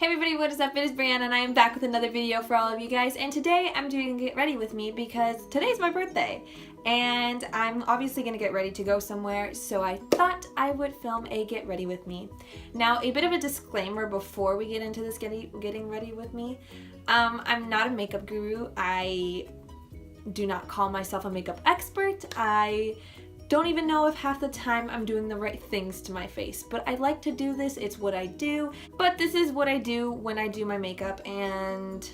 Hey everybody, what is up? It is Brianna and I am back with another video for all of you guys, and today I'm doing Get Ready With Me because today's my birthday and I'm obviously going to get ready to go somewhere, so I thought I would film a Get Ready With Me. Now, a bit of a disclaimer before we get into this getting ready with me. I'm not a makeup guru. I do not call myself a makeup expert. I don't even know if half the time I'm doing the right things to my face, but I like to do this. It's what I do, but this is what I do when I do my makeup, and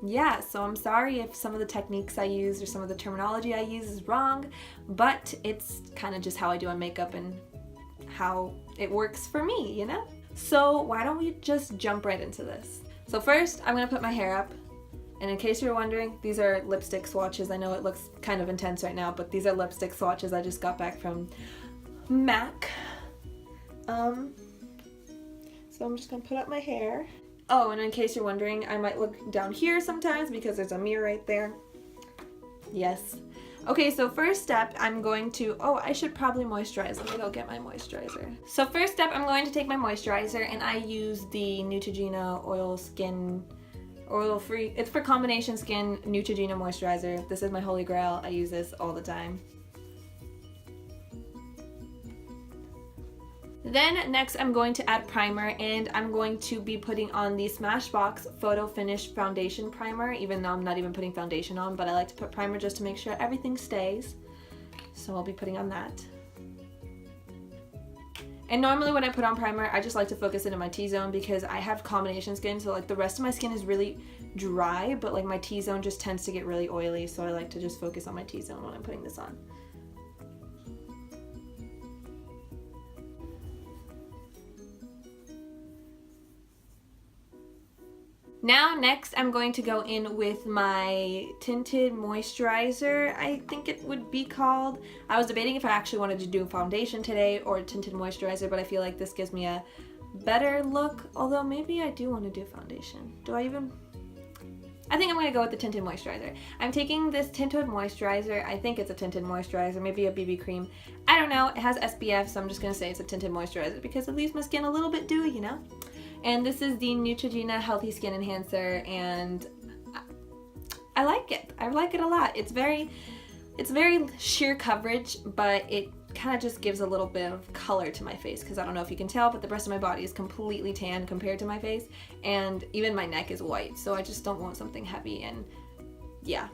yeah, so I'm sorry if some of the techniques I use or some of the terminology I use is wrong, but it's kind of just how I do my makeup and how it works for me, you know? So why don't we just jump right into this? So first, I'm gonna put my hair up. And in case you're wondering, these are lipstick swatches. I know it looks kind of intense right now, but these are lipstick swatches I just got back from MAC. So I'm just gonna put up my hair. Oh, and in case you're wondering, I might look down here sometimes because there's a mirror right there. Yes. Okay, so first step, I'm going to, I should probably moisturize. Let me go get my moisturizer. So first step, I'm going to take my moisturizer, and I use the Neutrogena oil-free. It's for combination skin Neutrogena moisturizer. This is my holy grail. I use this all the time. Then next I'm going to add primer, and I'm going to be putting on the Smashbox Photo Finish Foundation Primer, even though I'm not even putting foundation on, but I like to put primer just to make sure everything stays. So I'll be putting on that. And normally when I put on primer, I just like to focus it in my T-zone because I have combination skin, so like the rest of my skin is really dry, but like my T-zone just tends to get really oily, so I like to just focus on my T-zone when I'm putting this on. Now next I'm going to go in with my tinted moisturizer, I think it would be called. I was debating if I actually wanted to do foundation today or tinted moisturizer, but I feel like this gives me a better look, although maybe I do want to do foundation. I think I'm going to go with the tinted moisturizer. I'm taking this tinted moisturizer, I think it's a tinted moisturizer, maybe a BB cream. I don't know, it has SPF, so I'm just going to say it's a tinted moisturizer because it leaves my skin a little bit dewy, you know? And this is the Neutrogena Healthy Skin Enhancer, and I like it. I like it a lot. It's very sheer coverage, but it kind of just gives a little bit of color to my face, because I don't know if you can tell, but the rest of my body is completely tan compared to my face, and even my neck is white, so I just don't want something heavy, and yeah.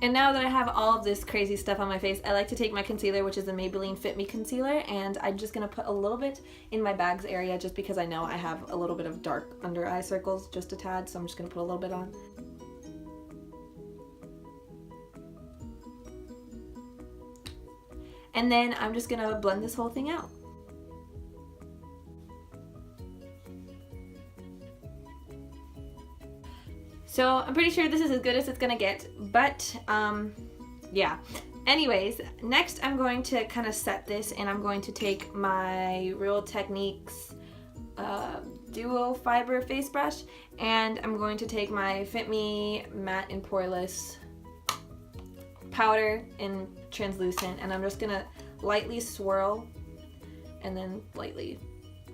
And now that I have all of this crazy stuff on my face, I like to take my concealer, which is a Maybelline Fit Me concealer, and I'm just going to put a little bit in my bags area just because I know I have a little bit of dark under eye circles, just a tad, so I'm just going to put a little bit on. And then I'm just going to blend this whole thing out. So I'm pretty sure this is as good as it's gonna get, but yeah. Anyways, next I'm going to kind of set this, and I'm going to take my Real Techniques Duo Fiber Face Brush, and I'm going to take my Fit Me Matte and Poreless powder in translucent, and I'm just gonna lightly swirl and then lightly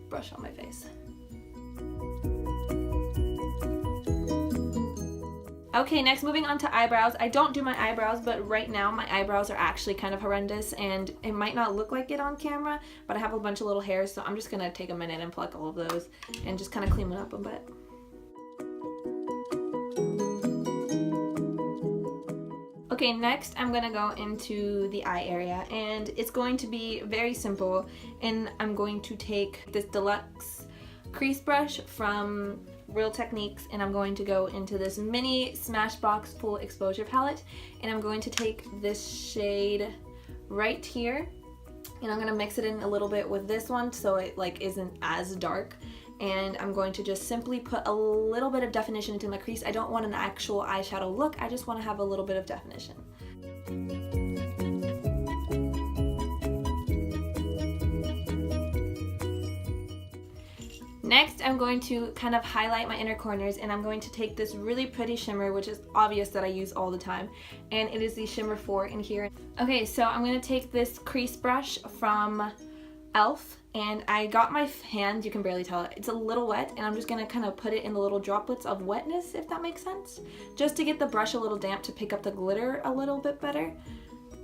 brush on my face. Okay, next moving on to eyebrows. I don't do my eyebrows, but right now my eyebrows are actually kind of horrendous, and it might not look like it on camera, but I have a bunch of little hairs, so I'm just gonna take a minute and pluck all of those and just kind of clean them up a bit. Okay, next I'm gonna go into the eye area, and it's going to be very simple, and I'm going to take this Deluxe crease brush from Real Techniques, and I'm going to go into this mini Smashbox Full Exposure palette, and I'm going to take this shade right here, and I'm going to mix it in a little bit with this one so it like isn't as dark, and I'm going to just simply put a little bit of definition into my crease. I don't want an actual eyeshadow look, I just want to have a little bit of definition. Next, I'm going to kind of highlight my inner corners, and I'm going to take this really pretty shimmer, which is obvious that I use all the time, and it is the Shimmer 4 in here. Okay, so I'm going to take this crease brush from e.l.f. and I got my hand, you can barely tell it, it's a little wet, and I'm just gonna kind of put it in the little droplets of wetness, if that makes sense, just to get the brush a little damp to pick up the glitter a little bit better.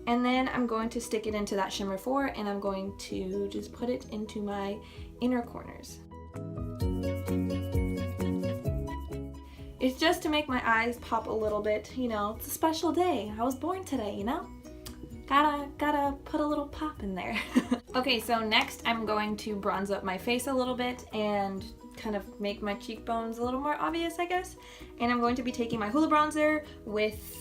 And then I'm going to stick it into that Shimmer 4, and I'm going to just put it into my inner corners. It's just to make my eyes pop a little bit, you know, it's a special day. I was born today, you know? Gotta put a little pop in there. Okay, so next I'm going to bronze up my face a little bit and kind of make my cheekbones a little more obvious, I guess. And I'm going to be taking my Hoola bronzer with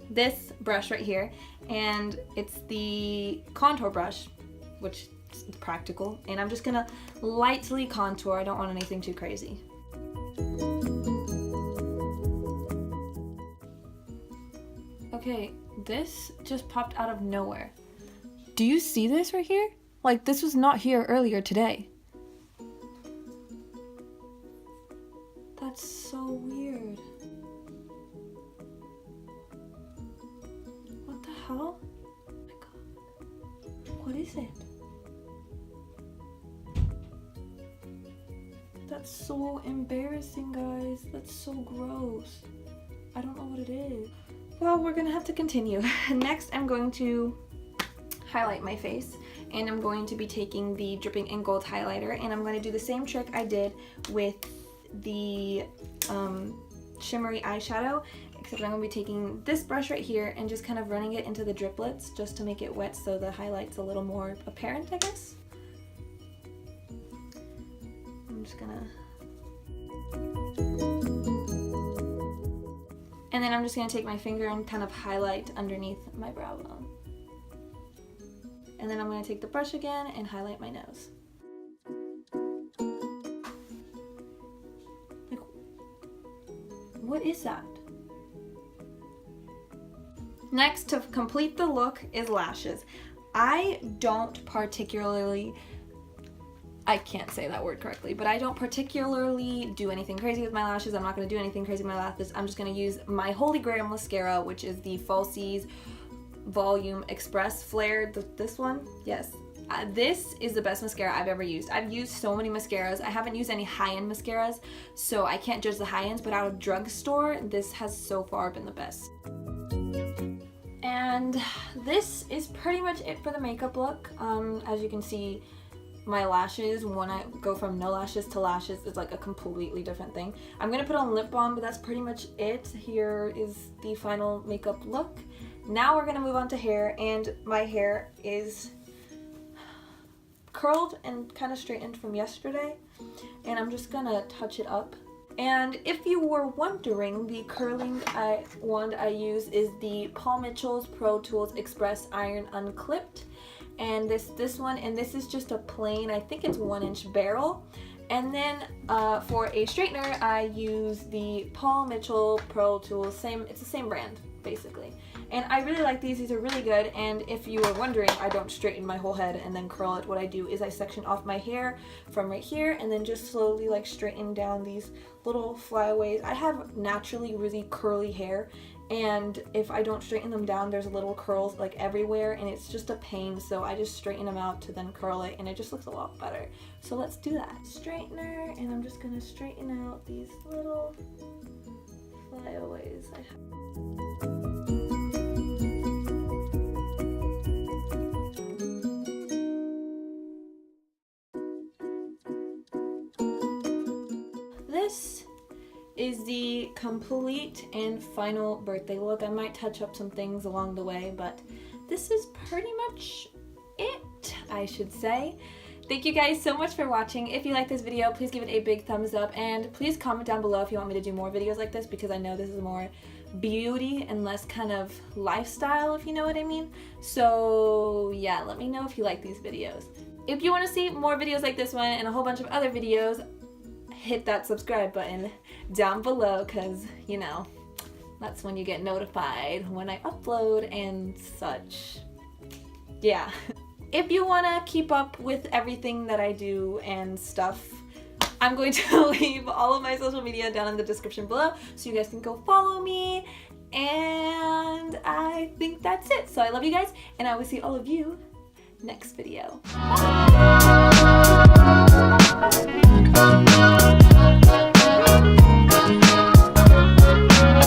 this brush right here, and it's the contour brush, which is practical, and I'm just gonna lightly contour. I don't want anything too crazy. Okay, this just popped out of nowhere. Do you see this right here? Like, this was not here earlier today. That's so weird. What the hell? Oh my god. What is it? That's so embarrassing, guys. That's so gross. I don't know what it is. Well, we're gonna have to continue. Next, I'm going to highlight my face, and I'm going to be taking the Dripping in Gold highlighter, and I'm going to do the same trick I did with the shimmery eyeshadow, except I'm going to be taking this brush right here and just kind of running it into the driplets just to make it wet so the highlight's a little more apparent, I guess. I'm just gonna... And then I'm just going to take my finger and kind of highlight underneath my brow bone. And then I'm going to take the brush again and highlight my nose. Like, what is that? Next, to complete the look, is lashes. I don't particularly... I can't say that word correctly, but I don't particularly do anything crazy with my lashes. I'm not going to do anything crazy with my lashes. I'm just going to use my Holy Grail mascara, which is the Falsies Volume Express Flare. This one? Yes. This is the best mascara I've ever used. I've used so many mascaras. I haven't used any high-end mascaras, so I can't judge the high-ends, but out of drugstore, this has so far been the best. And this is pretty much it for the makeup look. As you can see, my lashes, when I go from no lashes to lashes, is like a completely different thing. I'm gonna put on lip balm, but that's pretty much it. Here is the final makeup look. Now we're gonna move on to hair, and my hair is curled and kind of straightened from yesterday, and I'm just gonna touch it up. And if you were wondering, the curling wand I use is the Paul Mitchell's Pro Tools Express Iron Unclipped. And this one, and this is just a plain, I think it's 1-inch barrel. And then for a straightener, I use the Paul Mitchell Pro Tools, it's the same brand, basically. And I really like these are really good, and if you were wondering, I don't straighten my whole head and then curl it. What I do is I section off my hair from right here, and then just slowly like straighten down these little flyaways. I have naturally really curly hair, and if I don't straighten them down, there's little curls like everywhere, and it's just a pain, so I just straighten them out to then curl it, and it just looks a lot better. So let's do that. Straightener, and I'm just gonna straighten out these little flyaways I have. This is the complete and final birthday look. I might touch up some things along the way, but this is pretty much it, I should say. Thank you guys so much for watching. If you like this video, please give it a big thumbs up, and please comment down below if you want me to do more videos like this, because I know this is more beauty and less kind of lifestyle, if you know what I mean. So yeah, let me know if you like these videos. If you want to see more videos like this one and a whole bunch of other videos, hit that subscribe button down below, because you know that's when you get notified when I upload and such. Yeah. If you want to keep up with everything that I do and stuff, I'm going to leave all of my social media down in the description below so you guys can go follow me. And I think that's it. So I love you guys, and I will see all of you next video. Bye!